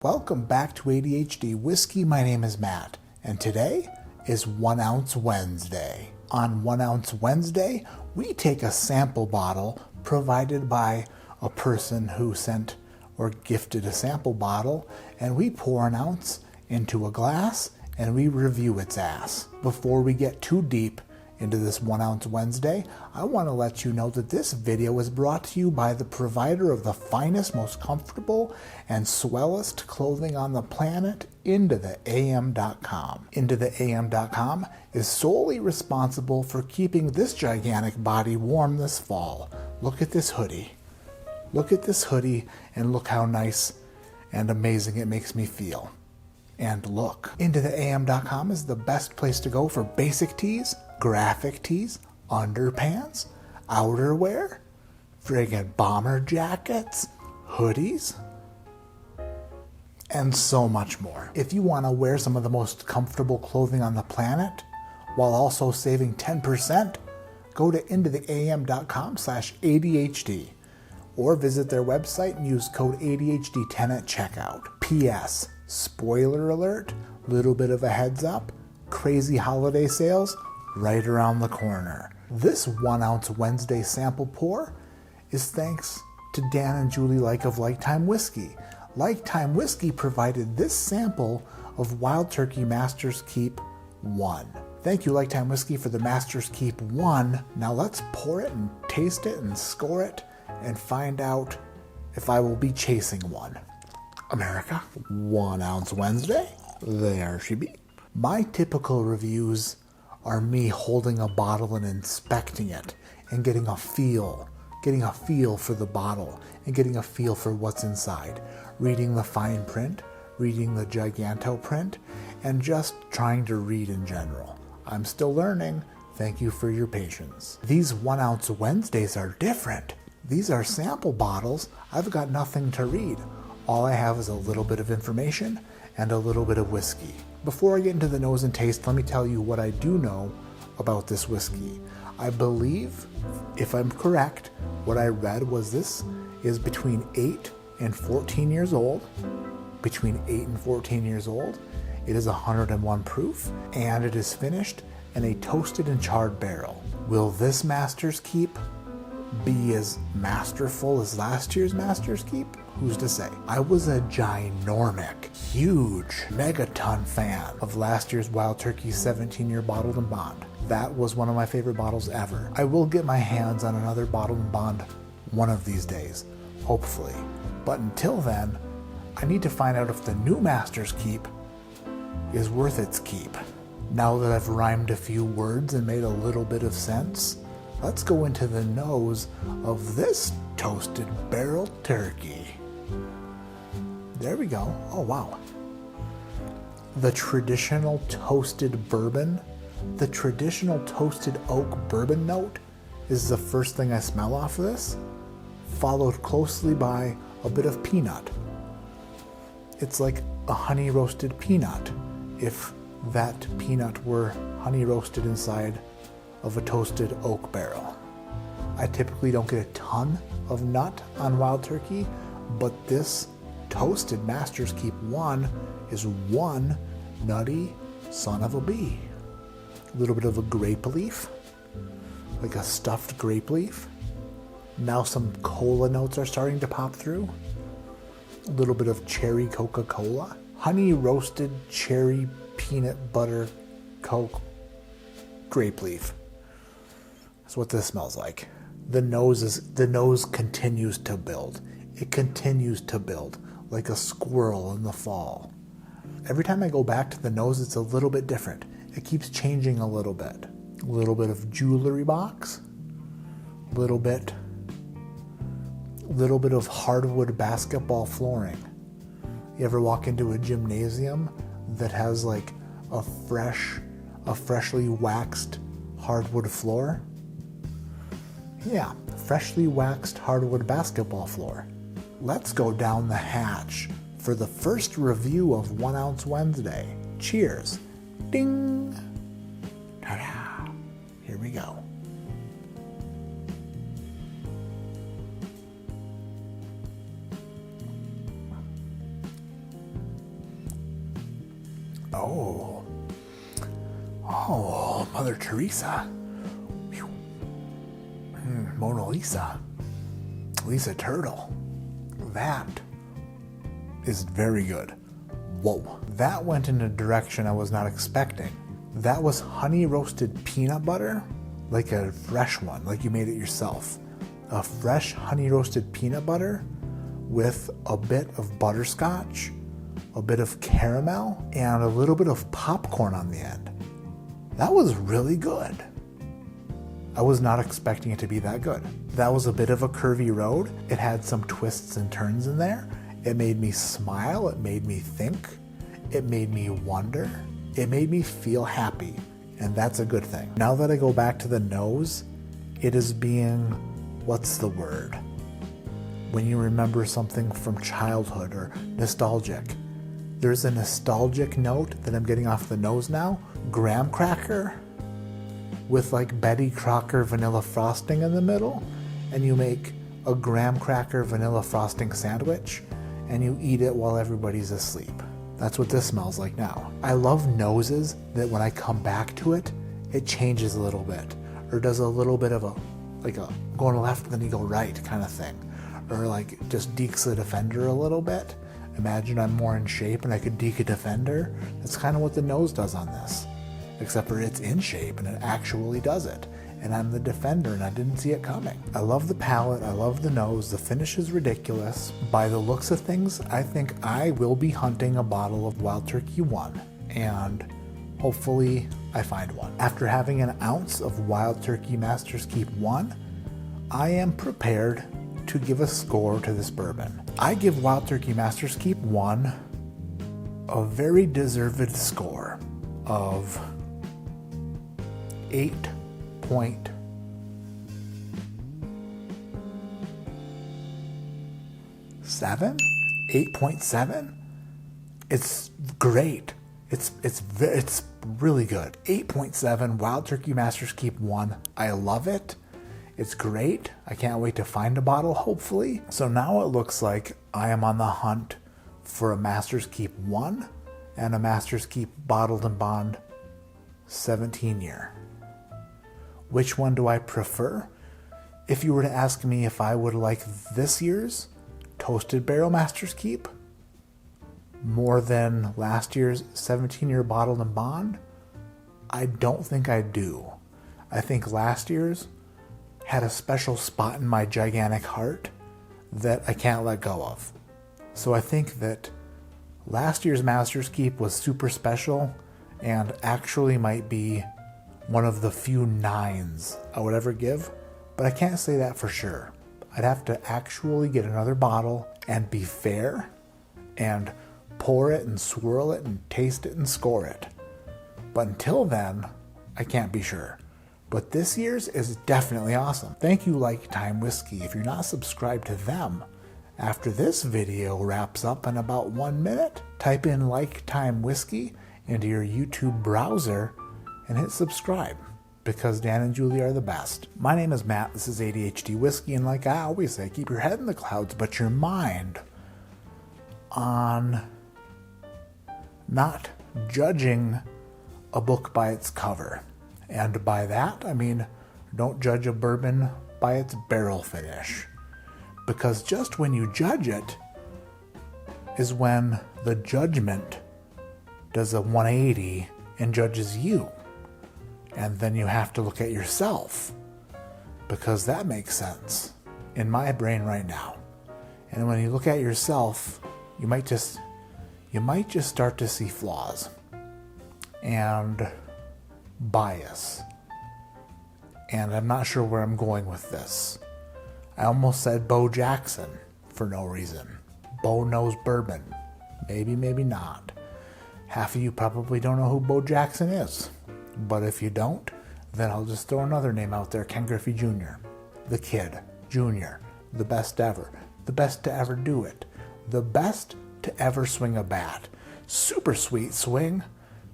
Welcome back to ADHD Whiskey. My name is Matt, and today is 1 Ounce Wednesday. On 1 Ounce Wednesday, we take a sample bottle provided by a person who sent or gifted a sample bottle, and we pour an ounce into a glass and we review its ass. Before we get too deep into this 1 Ounce Wednesday, I want to let you know that this video is brought to you by the provider of the finest, most comfortable, and swellest clothing on the planet, IntoTheAM.com. IntoTheAM.com is solely responsible for keeping this gigantic body warm this fall. Look at this hoodie. Look at this hoodie and look how nice and amazing it makes me feel. And look, IntoTheAM.com is the best place to go for basic tees, graphic tees, underpants, outerwear, friggin' bomber jackets, hoodies, and so much more. If you want to wear some of the most comfortable clothing on the planet while also saving 10%, go to IntoTheAM.com/ADHD or visit their website and use code ADHD10 at checkout. P.S. Spoiler alert, little bit of a heads up, crazy holiday sales right around the corner. This 1 Ounce Wednesday sample pour is thanks to Dan and Julie Like of Lifetime Whiskey. Lifetime Whiskey provided this sample of Wild Turkey Master's Keep 1. Thank you, Lifetime Whiskey, for the Master's Keep 1. Now let's pour it and taste it and score it and find out if I will be chasing one. America, 1 Ounce Wednesday, there she be. My typical reviews are me holding a bottle and inspecting it and getting a feel for the bottle and getting a feel for what's inside, reading the fine print, reading the giganto print, and just trying to read in general. I'm still learning. Thank you for your patience. These 1 Ounce Wednesdays are different. These are sample bottles. I've got nothing to read. All I have is a little bit of information and a little bit of whiskey. Before I get into the nose and taste, let me tell you what I do know about this whiskey. I believe, if I'm correct, what I read was this is between 8 and 14 years old. Between 8 and 14 years old. It is 101 proof, and it is finished in a toasted and charred barrel. Will this Master's Keep be as masterful as last year's Master's Keep? Who's to say? I was a ginormic, huge, megaton fan of last year's Wild Turkey 17-year Bottled and Bond. That was one of my favorite bottles ever. I will get my hands on another Bottled and Bond one of these days, hopefully. But until then, I need to find out if the new Master's Keep is worth its keep. Now that I've rhymed a few words and made a little bit of sense, let's go into the nose of this toasted barrel turkey. There we go. Oh, wow. The traditional toasted bourbon, the traditional toasted oak bourbon note is the first thing I smell off of this, followed closely by a bit of peanut. It's like a honey roasted peanut, if that peanut were honey roasted inside of a toasted oak barrel. I typically don't get a ton of nut on Wild Turkey, but this toasted Master's Keep 1 is one nutty son of a bee. A little bit of a grape leaf, like a stuffed grape leaf. Now some cola notes are starting to pop through. A little bit of cherry Coca-Cola. Honey roasted cherry peanut butter Coke grape leaf. That's what this smells like. The nose continues to build. It continues to build like a squirrel in the fall. Every time I go back to the nose, it's a little bit different. It keeps changing a little bit. A little bit of jewelry box. A little bit of hardwood basketball flooring. You ever walk into a gymnasium that has like a freshly waxed hardwood floor? Yeah, freshly waxed hardwood basketball floor. Let's go down the hatch for the first review of 1 Ounce Wednesday. Cheers. Ding. Ta-da. Here we go. Oh, Mother Teresa. Mona Lisa. Lisa Turtle. That is very good. Whoa, that went in a direction I was not expecting. That was honey roasted peanut butter, like a fresh one, like you made it yourself. A fresh honey roasted peanut butter with a bit of butterscotch, a bit of caramel, and a little bit of popcorn on the end. That was really good. I was not expecting it to be that good. That was a bit of a curvy road. It had some twists and turns in there. It made me smile. It made me think. It made me wonder. It made me feel happy. And that's a good thing. Now that I go back to the nose, it is being, what's the word? When you remember something from childhood or nostalgic. There's a nostalgic note that I'm getting off the nose now. Graham cracker with like Betty Crocker vanilla frosting in the middle. And you make a graham cracker vanilla frosting sandwich and you eat it while everybody's asleep. That's what this smells like now. I love noses that when I come back to it, it changes a little bit. Or does a little bit of a going left then you go right kind of thing. Or like just dekes a defender a little bit. Imagine I'm more in shape and I could deke a defender. That's kind of what the nose does on this. Except for it's in shape and it actually does it. And I'm the defender and I didn't see it coming. I love the palate, I love the nose, the finish is ridiculous. By the looks of things, I think I will be hunting a bottle of Wild Turkey 1. And hopefully I find one. After having an ounce of Wild Turkey Master's Keep 1, I am prepared to give a score to this bourbon. I give Wild Turkey Master's Keep 1 a very deserved score of 8.7. It's great. It's really good. 8.7 Wild Turkey Master's Keep 1. I love it. It's great. I can't wait to find a bottle, hopefully. So now it looks like I am on the hunt for a Master's Keep 1 and a Master's Keep Bottled and Bond 17 year. Which one do I prefer? If you were to ask me if I would like this year's Toasted Barrel Master's Keep more than last year's 17-year Bottled and Bond, I don't think I do. I think last year's had a special spot in my gigantic heart that I can't let go of. So I think that last year's Master's Keep was super special and actually might be one of the few 9s I would ever give, but I can't say that for sure. I'd have to actually get another bottle and be fair and pour it and swirl it and taste it and score it. But until then, I can't be sure. But this year's is definitely awesome. Thank you, Lifetime Whiskey. If you're not subscribed to them, after this video wraps up in about 1 minute, type in Lifetime Whiskey into your YouTube browser and hit subscribe, because Dan and Julie are the best. My name is Matt, this is ADHD Whiskey, and like I always say, keep your head in the clouds, but your mind on not judging a book by its cover. And by that, I mean, don't judge a bourbon by its barrel finish. Because just when you judge it is when the judgment does a 180 and judges you. And then you have to look at yourself, because that makes sense in my brain right now. And when you look at yourself, you might just start to see flaws and bias. And I'm not sure where I'm going with this. I almost said Bo Jackson for no reason. Bo knows bourbon. Maybe, maybe not. Half of you probably don't know who Bo Jackson is. But if you don't, then I'll just throw another name out there, Ken Griffey Jr. The Kid, Jr., the best ever. The best to ever do it. The best to ever swing a bat. Super sweet swing.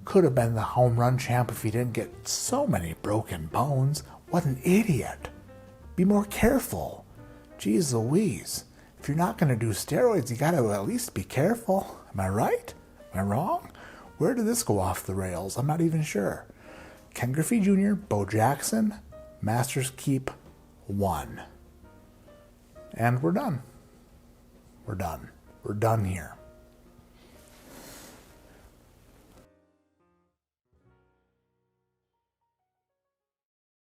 Could have been the home run champ if he didn't get so many broken bones. What an idiot. Be more careful. Jeez Louise. If you're not going to do steroids, you got to at least be careful. Am I right? Am I wrong? Where did this go off the rails? I'm not even sure. Ken Griffey Jr., Bo Jackson, Masters Keep 1. And we're done. We're done. We're done here.